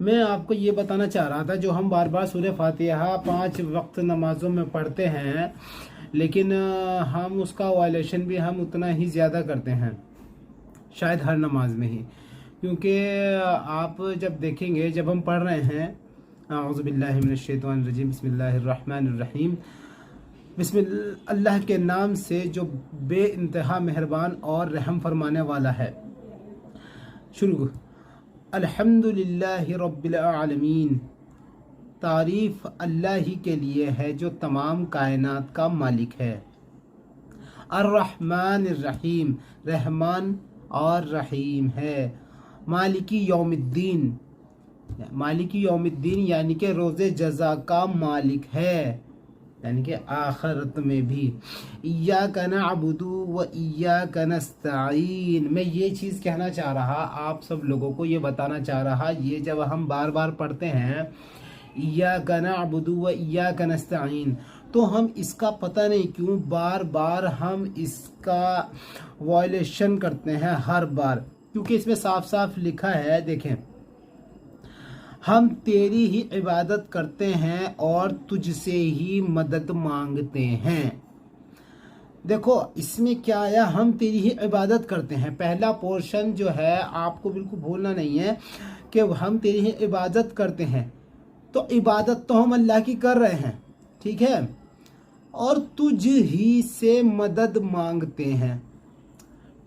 मैं आपको ये बताना चाह रहा था, जो हम बार बार सूरह फातिहा 5 वक्त नमाजों में पढ़ते हैं, लेकिन हम उसका वायलेशन भी हम उतना ही ज़्यादा करते हैं, शायद हर नमाज में ही। क्योंकि आप जब देखेंगे, जब हम पढ़ रहे हैं औज़ु बिल्लाहि मिनश शैतानिर रजीम बिस्मिल्लाहिर रहमानिर रहीम, बिस्मिल्लाह अल्लाह के नाम से जो बे इंतहा मेहरबान और रहम फरमाने वाला है। शुरू, अल्हम्दुलिल्लाहि रब्बिल आलमीन, तारीफ़ अल्लाह ही के लिए है जो तमाम कायनात का मालिक है। अर्रहमानिर रहीम, रहमान और रहीम है। मालिकी यौमिद्दीन, मालिकी यौमिद्दीन यानी कि रोज़े जज़ा का मालिक है, यानी कि आखिरत में भी। इय्याका नअबुदु व इय्याका नस्तईन, मैं ये चीज़ कहना चाह रहा, आप सब लोगों को ये बताना चाह रहा, ये जब हम बार बार पढ़ते हैं इय्याका नअबुदु व इय्याका नस्तईन, तो हम इसका पता नहीं क्यों बार बार हम इसका वायलेशन करते हैं हर बार। क्योंकि इसमें साफ साफ लिखा है, देखें, हम तेरी ही इबादत करते हैं और तुझसे ही मदद मांगते हैं। देखो इसमें क्या आया, हम तेरी ही इबादत करते हैं। पहला पोर्शन जो है आपको बिल्कुल भूलना नहीं है कि हम तेरी ही इबादत करते हैं, तो इबादत तो हम अल्लाह की कर रहे हैं, ठीक है, और तुझ ही से मदद मांगते हैं,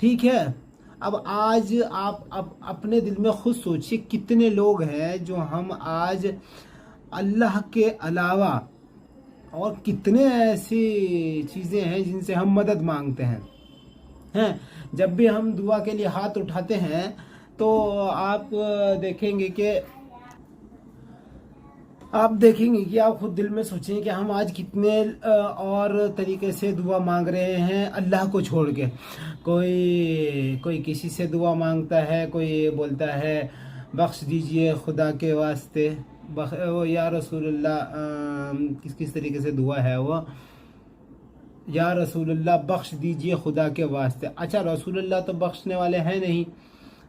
ठीक है। अब आज आप अपने दिल में खुद सोचिए, कितने लोग हैं जो हम आज अल्लाह के अलावा और कितने ऐसी चीज़ें हैं जिनसे हम मदद मांगते हैं। जब भी हम दुआ के लिए हाथ उठाते हैं तो आप देखेंगे कि आप खुद दिल में सोचें कि हम आज कितने और तरीके से दुआ मांग रहे हैं अल्लाह को छोड़ के। कोई किसी से दुआ मांगता है, कोई बोलता है बख्श दीजिए खुदा के वास्ते, या रसूलुल्लाह, किस तरीके से दुआ है वो, या रसूलुल्लाह बख्श दीजिए खुदा के वास्ते। अच्छा, रसूलुल्लाह तो बख्शने वाले हैं नहीं,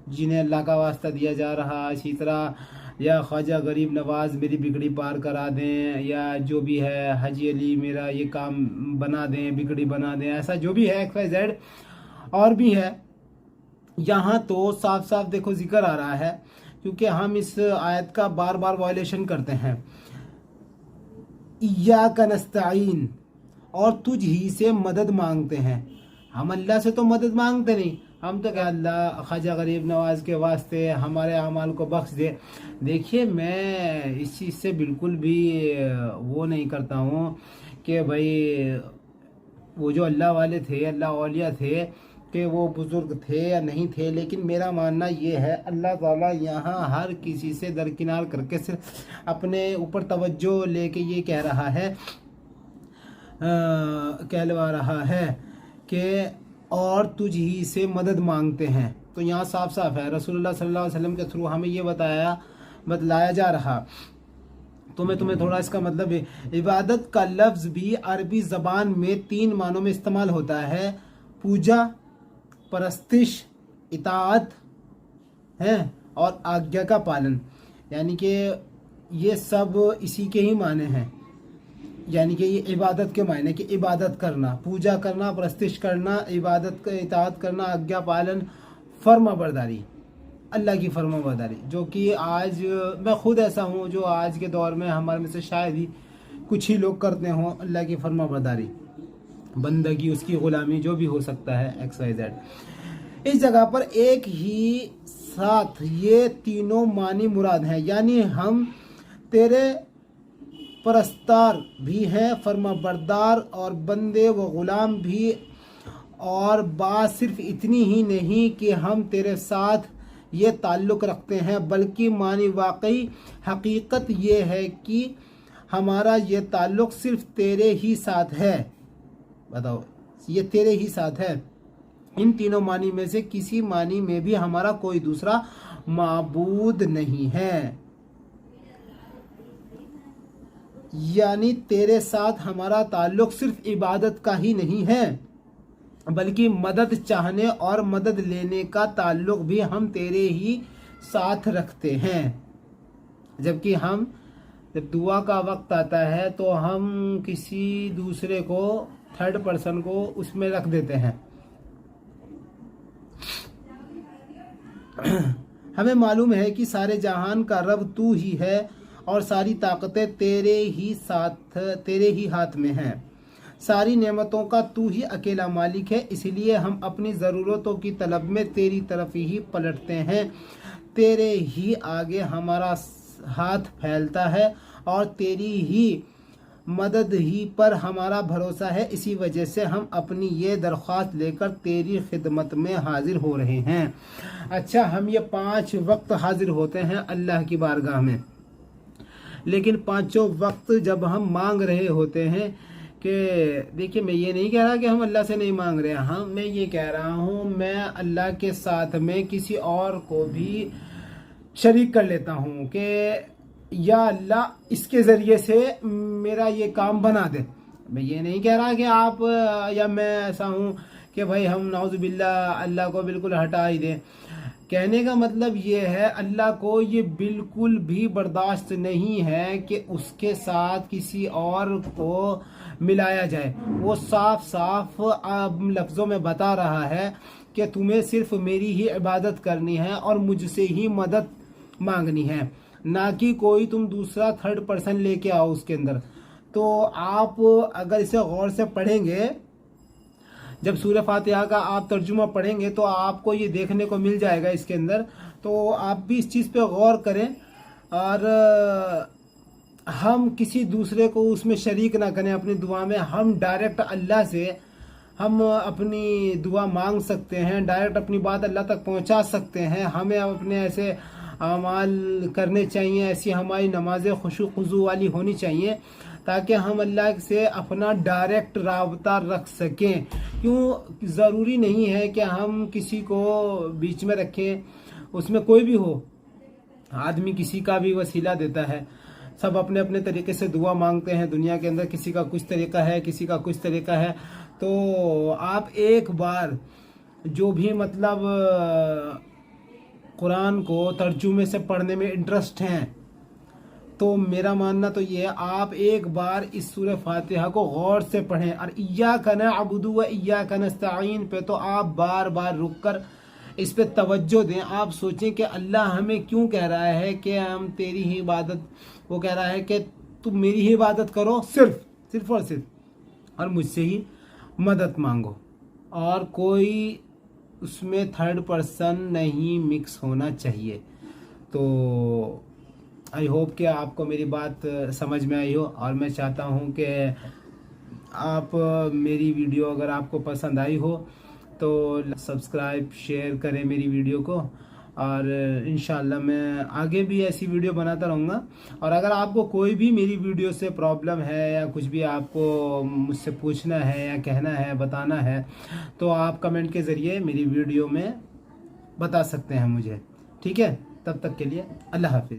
जिन्हें अल्लाह का वास्ता दिया जा रहा। इसी तरह या ख्वाजा गरीब नवाज मेरी बिगड़ी पार करा दें, या जो भी है हाजी अली मेरा ये काम बना दें, बिगड़ी बना दें, ऐसा जो भी है XYZ और भी है। यहाँ तो साफ साफ देखो जिक्र आ रहा है, क्योंकि हम इस आयत का बार बार वायलेशन करते हैं। इय्याका नस्तईन, और तुझ ही से मदद मांगते हैं। हम अल्लाह से तो मदद मांगते नहीं, हम तो क्या अल्लाह ख्वाजा गरीब नवाज के वास्ते हमारे अमाल को बख्श दे। देखिए मैं इस चीज़ से बिल्कुल भी वो नहीं करता हूँ कि भाई वो जो अल्लाह वाले थे, अल्लाह औलिया थे, कि वो बुज़ुर्ग थे या नहीं थे, लेकिन मेरा मानना ये है अल्लाह ताला यहाँ हर किसी से दरकिनार करके सिर्फ अपने ऊपर तवज्जो लेके ये कहलवा रहा है कि और तुझ ही से मदद मांगते हैं। तो यहाँ साफ साफ है, रसूलुल्लाह सल्लल्लाहु अलैहि वसल्लम के थ्रू हमें ये बतलाया जा रहा। तो मैं तुम्हें थोड़ा इसका मतलब है, इबादत का लफ्ज़ भी अरबी ज़बान में 3 मानों में इस्तेमाल होता है, पूजा, परस्तिश, इताअत है, और आज्ञा का पालन। यानी कि ये सब इसी के ही माने हैं। यानी कि ये इबादत के मायने कि इबादत करना, पूजा करना, परस्तिश करना, इबादत का इताअत करना, आज्ञा पालन, फर्माबरदारी, अल्लाह की फर्माबरदारी। जो कि आज मैं खुद ऐसा हूँ जो आज के दौर में हमारे में से शायद ही कुछ ही लोग करते हों अल्लाह की फर्माबरदारी, बंदगी, उसकी ग़ुलामी, जो भी हो सकता है XYZ। इस जगह पर एक ही साथ ये तीनों मानी मुराद हैं, यानी हम तेरे परस्तार भी हैं, फर्माबरदार और बंदे व ग़ुलाम भी। और बात सिर्फ इतनी ही नहीं कि हम तेरे साथ ये ताल्लुक़ रखते हैं, बल्कि मानी वाकई हकीकत ये है कि हमारा ये ताल्लुक़ सिर्फ तेरे ही साथ है। बताओ, ये तेरे ही साथ है। इन तीनों मानी में से किसी मानी में भी हमारा कोई दूसरा माबूद नहीं है। यानी तेरे साथ हमारा ताल्लुक़ सिर्फ इबादत का ही नहीं है, बल्कि मदद चाहने और मदद लेने का ताल्लुक़ भी हम तेरे ही साथ रखते हैं। जबकि हम जब दुआ का वक्त आता है तो हम किसी दूसरे को, थर्ड पर्सन को उसमें रख देते हैं। हमें मालूम है कि सारे जहान का रब तू ही है और सारी ताकतें तेरे ही हाथ में हैं। सारी नेमतों का तू ही अकेला मालिक है, इसलिए हम अपनी ज़रूरतों की तलब में तेरी तरफ ही पलटते हैं। तेरे ही आगे हमारा हाथ फैलता है और तेरी ही मदद ही पर हमारा भरोसा है। इसी वजह से हम अपनी ये दरख्वास्त लेकर तेरी खिदमत में हाजिर हो रहे हैं। अच्छा, हम ये 5 वक्त हाजिर होते हैं अल्लाह की बारगाह में, लेकिन 5 वक्त जब हम मांग रहे होते हैं कि देखिए, मैं ये नहीं कह रहा कि हम अल्लाह से नहीं मांग रहे हैं। हाँ, मैं ये कह रहा हूँ मैं अल्लाह के साथ में किसी और को भी शरीक कर लेता हूँ कि या अल्लाह इसके ज़रिए से मेरा ये काम बना दे। मैं ये नहीं कह रहा कि आप या मैं ऐसा हूँ कि भाई हम नाउज़ुबिल्लाह अल्लाह को बिल्कुल हटा ही दें। कहने का मतलब ये है, अल्लाह को ये बिल्कुल भी बर्दाश्त नहीं है कि उसके साथ किसी और को मिलाया जाए। वो साफ साफ लफ्ज़ों में बता रहा है कि तुम्हें सिर्फ मेरी ही इबादत करनी है और मुझसे ही मदद मांगनी है, ना कि कोई तुम दूसरा थर्ड पर्सन लेके आओ उसके अंदर। तो आप अगर इसे गौर से पढ़ेंगे, जब सूरह फातिहा का आप तर्जुमा पढ़ेंगे तो आपको ये देखने को मिल जाएगा इसके अंदर। तो आप भी इस चीज़ पे गौर करें और हम किसी दूसरे को उसमें शरीक ना करें अपनी दुआ में। हम डायरेक्ट अल्लाह से हम अपनी दुआ मांग सकते हैं, डायरेक्ट अपनी बात अल्लाह तक पहुंचा सकते हैं। हमें अपने ऐसे अमाल करने चाहिए, ऐसी हमारी नमाज़ें खुशू खुजू वाली होनी चाहिए ताकि हम अल्लाह से अपना डायरेक्ट राबता रख सकें। क्यों ज़रूरी नहीं है कि हम किसी को बीच में रखें, उसमें कोई भी हो, आदमी किसी का भी वसीला देता है। सब अपने अपने तरीके से दुआ मांगते हैं दुनिया के अंदर, किसी का कुछ तरीका है, किसी का कुछ तरीका है। तो आप एक बार जो भी मतलब कुरान को तर्जुमे से पढ़ने में इंटरेस्ट हैं, तो मेरा मानना तो ये है, आप एक बार इस सूरह फातिहा को गौर से पढ़ें और इय्याका नअबुदु व इय्याका नस्तईन पे तो आप बार बार रुक कर इस पे तवज्जो दें। आप सोचें कि अल्लाह हमें क्यों कह रहा है कि हम तेरी ही इबादत, वो कह रहा है कि तुम मेरी ही इबादत करो सिर्फ और सिर्फ, और मुझसे ही मदद मांगो, और कोई उसमें थर्ड पर्सन नहीं मिक्स होना चाहिए। तो आई होप कि आपको मेरी बात समझ में आई हो, और मैं चाहता हूँ कि आप मेरी वीडियो अगर आपको पसंद आई हो तो सब्सक्राइब शेयर करें मेरी वीडियो को, और इंशाल्लाह मैं आगे भी ऐसी वीडियो बनाता रहूँगा। और अगर आपको कोई भी मेरी वीडियो से प्रॉब्लम है या कुछ भी आपको मुझसे पूछना है या कहना है, बताना है, तो आप कमेंट के ज़रिए मेरी वीडियो में बता सकते हैं मुझे। ठीक है, तब तक के लिए अल्लाह हाफिज़।